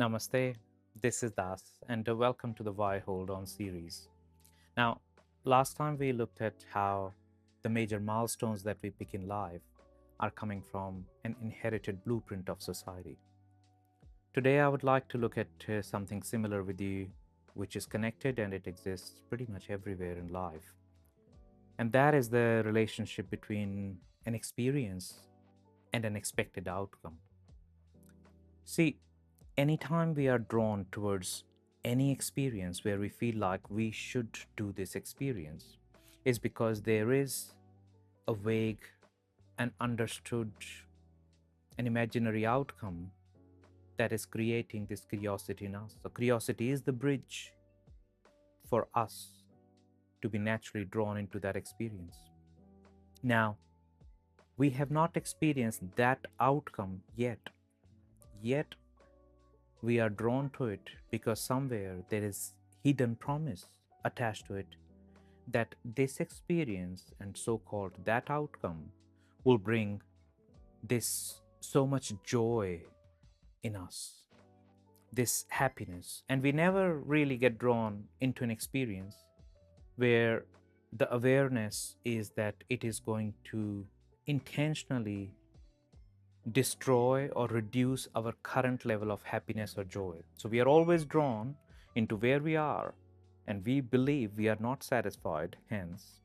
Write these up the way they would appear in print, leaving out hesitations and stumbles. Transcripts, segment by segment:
Namaste, this is Das, and welcome to the Why Hold On series. Now, last time we looked at how the major milestones that we pick in life are coming from an inherited blueprint of society. Today, I would like to look at something similar with you, which is connected and it exists pretty much everywhere in life. And that is the relationship between an experience and an expected outcome. See, anytime we are drawn towards any experience where we feel like we should do this experience, is because there is a vague and understood and imaginary outcome that is creating this curiosity in us. So, curiosity is the bridge for us to be naturally drawn into that experience. Now, we have not experienced that outcome yet we are drawn to it because somewhere there is hidden promise attached to it that this experience and so-called that outcome will bring this so much joy in us, this happiness. And we never really get drawn into an experience where the awareness is that it is going to intentionally destroy or reduce our current level of happiness or joy. So we are always drawn into where we are and we believe we are not satisfied. Hence,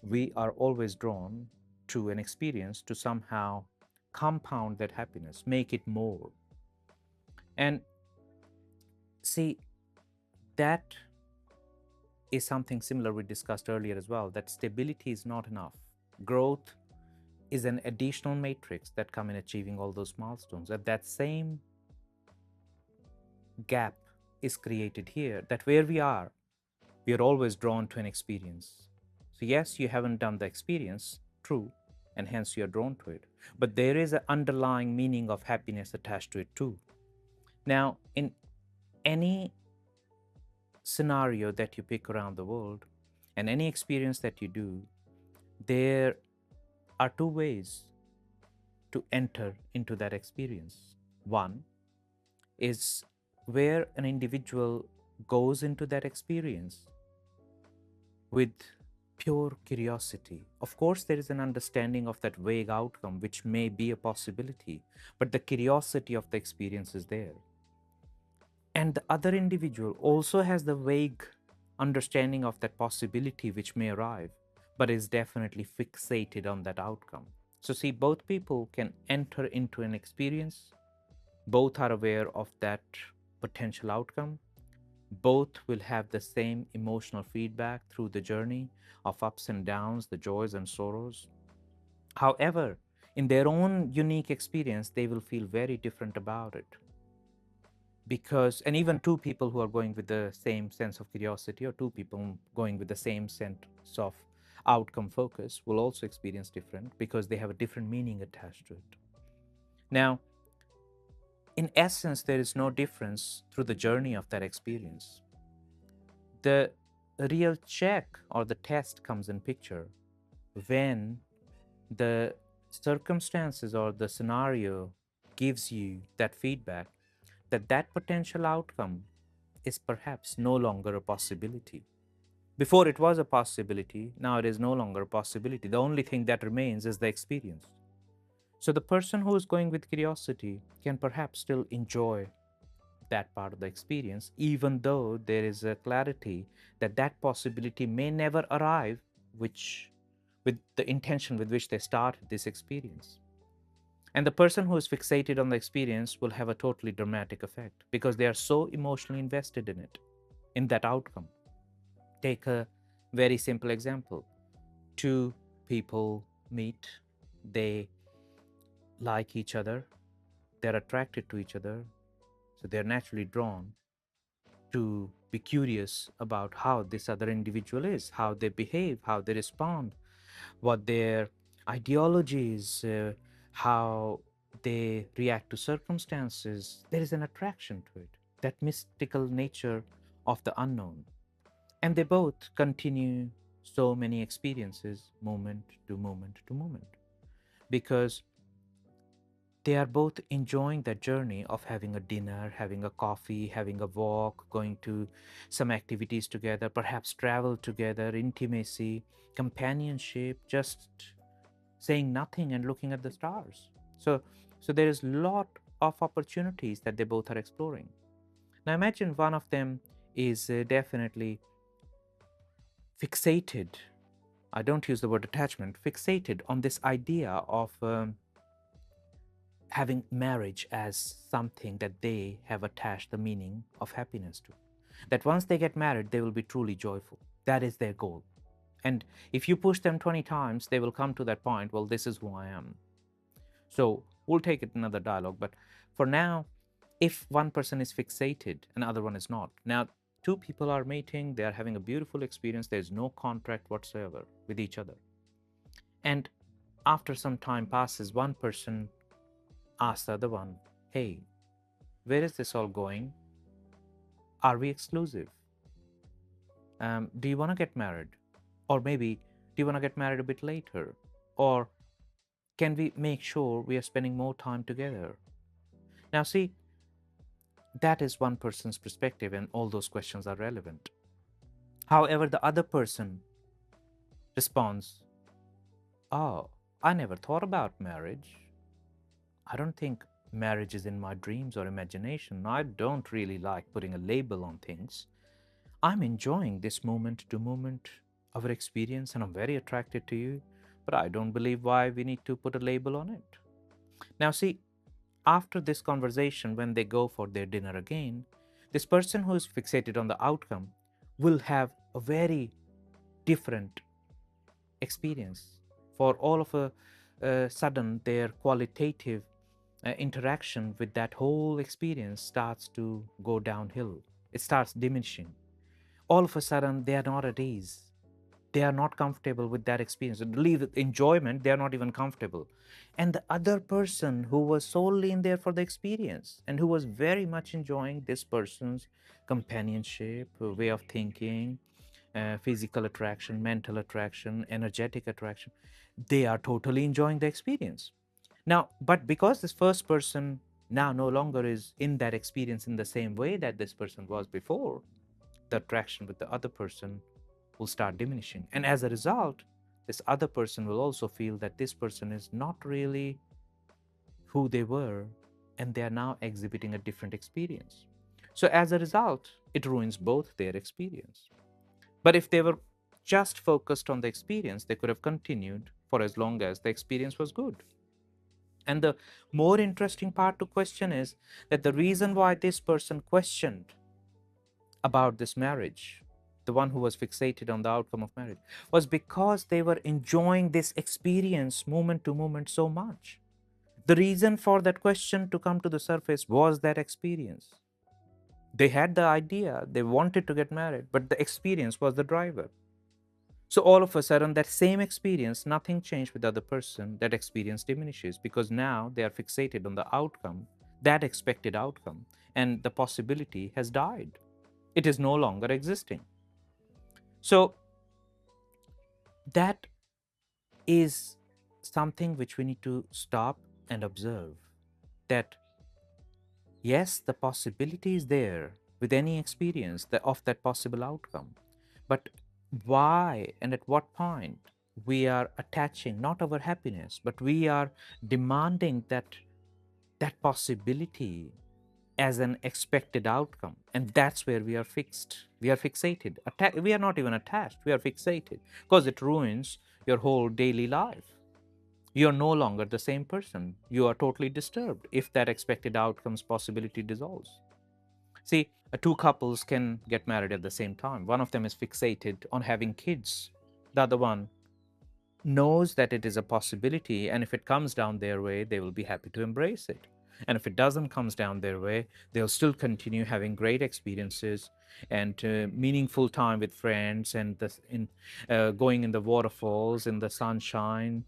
we are always drawn to an experience to somehow compound that happiness, make it more. And see, that is something similar we discussed earlier as well, that stability is not enough. Growth is an additional matrix that come in achieving all those milestones. At that same gap is created here, that where we are always drawn to an experience. So yes, you haven't done the experience, true, and hence you're drawn to it. But there is an underlying meaning of happiness attached to it too. Now, in any scenario that you pick around the world and any experience that you do, there are two ways to enter into that experience. One is where an individual goes into that experience with pure curiosity. Of course, there is an understanding of that vague outcome, which may be a possibility, but the curiosity of the experience is there. And the other individual also has the vague understanding of that possibility which may arrive, but is definitely fixated on that outcome. So, see, both people can enter into an experience, both are aware of that potential outcome, both will have the same emotional feedback through the journey of ups and downs, the joys and sorrows. However, in their own unique experience, they will feel very different about it. Because, and even two people who are going with the same sense of curiosity, or two people going with the same sense of outcome focus, will also experience different because they have a different meaning attached to it. Now, in essence, there is no difference through the journey of that experience. The real check or the test comes in picture when the circumstances or the scenario gives you that feedback that that potential outcome is perhaps no longer a possibility. Before it was a possibility, now it is no longer a possibility. The only thing that remains is the experience. So the person who is going with curiosity can perhaps still enjoy that part of the experience, even though there is a clarity that that possibility may never arrive, which with the intention with which they started this experience. And the person who is fixated on the experience will have a totally dramatic effect because they are so emotionally invested in it, in that outcome. Take a very simple example. Two people meet, they like each other, they're attracted to each other, so they're naturally drawn to be curious about how this other individual is, how they behave, how they respond, what their ideology is, how they react to circumstances. There is an attraction to it, that mystical nature of the unknown. And they both continue so many experiences, moment to moment to moment, because They are both enjoying that journey of having a dinner, having a coffee, having a walk, going to some activities together, perhaps travel together, intimacy, companionship, just saying nothing and looking at the stars. So, so there is lot of opportunities that they both are exploring. Now imagine one of them is definitely fixated. I don't use the word attachment, fixated on this idea of having marriage as something that they have attached the meaning of happiness to. That once they get married, they will be truly joyful. That is their goal. And if you push them 20 times, they will come to that point, well, this is who I am. So we'll take it another dialogue. But for now, if one person is fixated and other one is not, now two people are mating, they are having a beautiful experience, there's no contract whatsoever with each other. And after some time passes, one person asks the other one, hey, where is this all going? Are we exclusive? Do you want to get married? Or maybe, do you want to get married a bit later? Or can we make sure we are spending more time together? Now, see, that is one person's perspective, and all those questions are relevant. However, the other person responds, oh, I never thought about marriage. I don't think marriage is in my dreams or imagination. I don't really like putting a label on things. I'm enjoying this moment to moment, our experience, and I'm very attracted to you, but I don't believe why we need to put a label on it. Now, see, after this conversation, when they go for their dinner again, this person who is fixated on the outcome will have a very different experience. For all of a sudden, their qualitative interaction with that whole experience starts to go downhill. It starts diminishing. All of a sudden, they are not at ease. They are not comfortable with that experience. Leave enjoyment, they are not even comfortable. And the other person who was solely in there for the experience and who was very much enjoying this person's companionship, way of thinking, physical attraction, mental attraction, energetic attraction, they are totally enjoying the experience. Now, but because this first person now no longer is in that experience in the same way that this person was before, the attraction with the other person will start diminishing. And as a result, this other person will also feel that this person is not really who they were and they are now exhibiting a different experience. So as a result, it ruins both their experience. But if they were just focused on the experience, they could have continued for as long as the experience was good. And the more interesting part to question is that the reason why this person questioned about this marriage, the one who was fixated on the outcome of marriage, was because they were enjoying this experience moment to moment so much. The reason for that question to come to the surface was that experience. They had the idea, they wanted to get married, but the experience was the driver. So all of a sudden, that same experience, nothing changed with the other person, that experience diminishes because now they are fixated on the outcome, that expected outcome, and the possibility has died. It is no longer existing. So that is something which we need to stop and observe, that yes, the possibility is there with any experience of that possible outcome, but why and at what point we are attaching not our happiness, but we are demanding that possibility as an expected outcome, and that's where we are fixed, we are fixated. We are not even attached, we are fixated, because it ruins your whole daily life. You're no longer the same person, you are totally disturbed if that expected outcomes possibility dissolves. See, two couples can get married at the same time. One of them is fixated on having kids, the other one knows that it is a possibility, and if it comes down their way, they will be happy to embrace it. And if it doesn't comes down their way, they'll still continue having great experiences and meaningful time with friends, and going in the waterfalls, in the sunshine,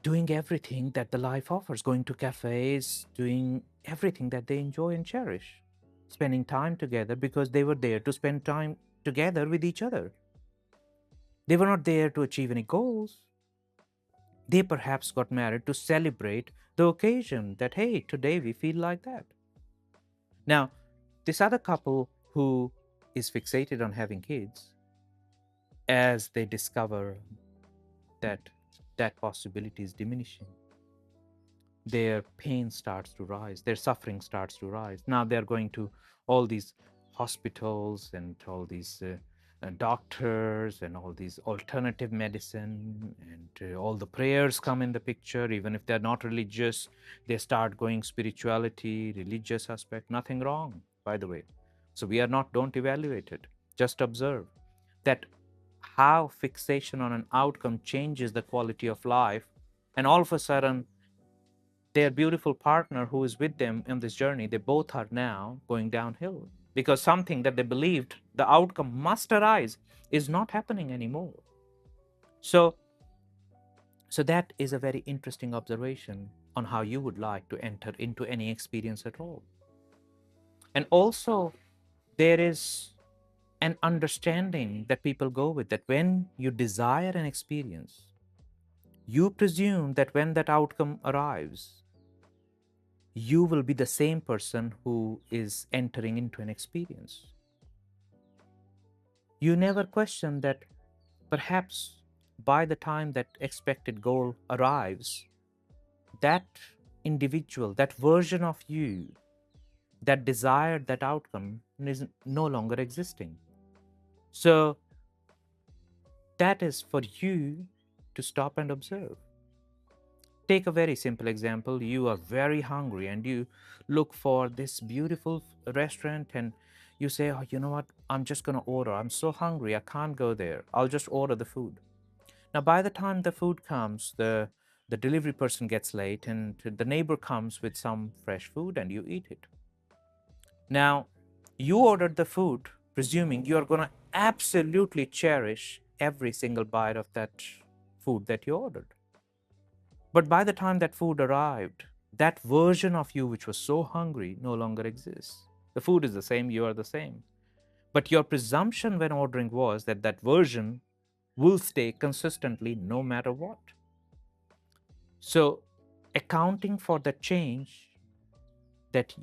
doing everything that the life offers, going to cafes, doing everything that they enjoy and cherish, spending time together because they were there to spend time together with each other. They were not there to achieve any goals. They perhaps got married to celebrate the occasion that, hey, today we feel like that. Now, this other couple who is fixated on having kids, as they discover that that possibility is diminishing, their pain starts to rise, their suffering starts to rise. Now they're going to all these hospitals and all these doctors and all these alternative medicine, and all the prayers come in the picture. Even if they're not religious, they start going spirituality, religious aspect. Nothing wrong, by the way. So we are not, don't evaluate it, just observe that how fixation on an outcome changes the quality of life, and all of a sudden their beautiful partner who is with them in this journey, they both are now going downhill because something that they believed the outcome must arise is not happening anymore. So, so that is a very interesting observation on how you would like to enter into any experience at all. And also, there is an understanding that people go with that when you desire an experience, you presume that when that outcome arrives, you will be the same person who is entering into an experience. You never question that perhaps by the time that expected goal arrives, that individual, that version of you that desired that outcome is no longer existing. So that is for you to stop and observe. Take a very simple example. You are very hungry and you look for this beautiful restaurant and you say, oh, you know what? I'm just going to order. I'm so hungry. I can't go there. I'll just order the food. Now, by the time the food comes, the delivery person gets late and the neighbor comes with some fresh food and you eat it. Now, you ordered the food, presuming you are going to absolutely cherish every single bite of that food that you ordered. But by the time that food arrived, that version of you which was so hungry no longer exists. The food is the same, you are the same. But your presumption when ordering was that that version will stay consistently no matter what. So, accounting for the change that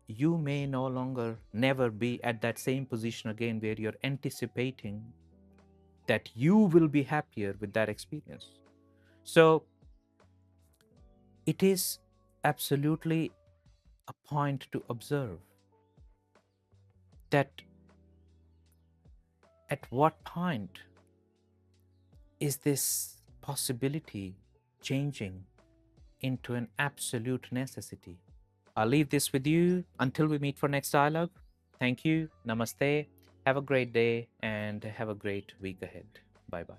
you may no longer never be at that same position again where you're anticipating that you will be happier with that experience. So, it is absolutely a point to observe that at what point is this possibility changing into an absolute necessity. I'll leave this with you until we meet for next dialogue. Thank you. Namaste. Have a great day and have a great week ahead. Bye bye.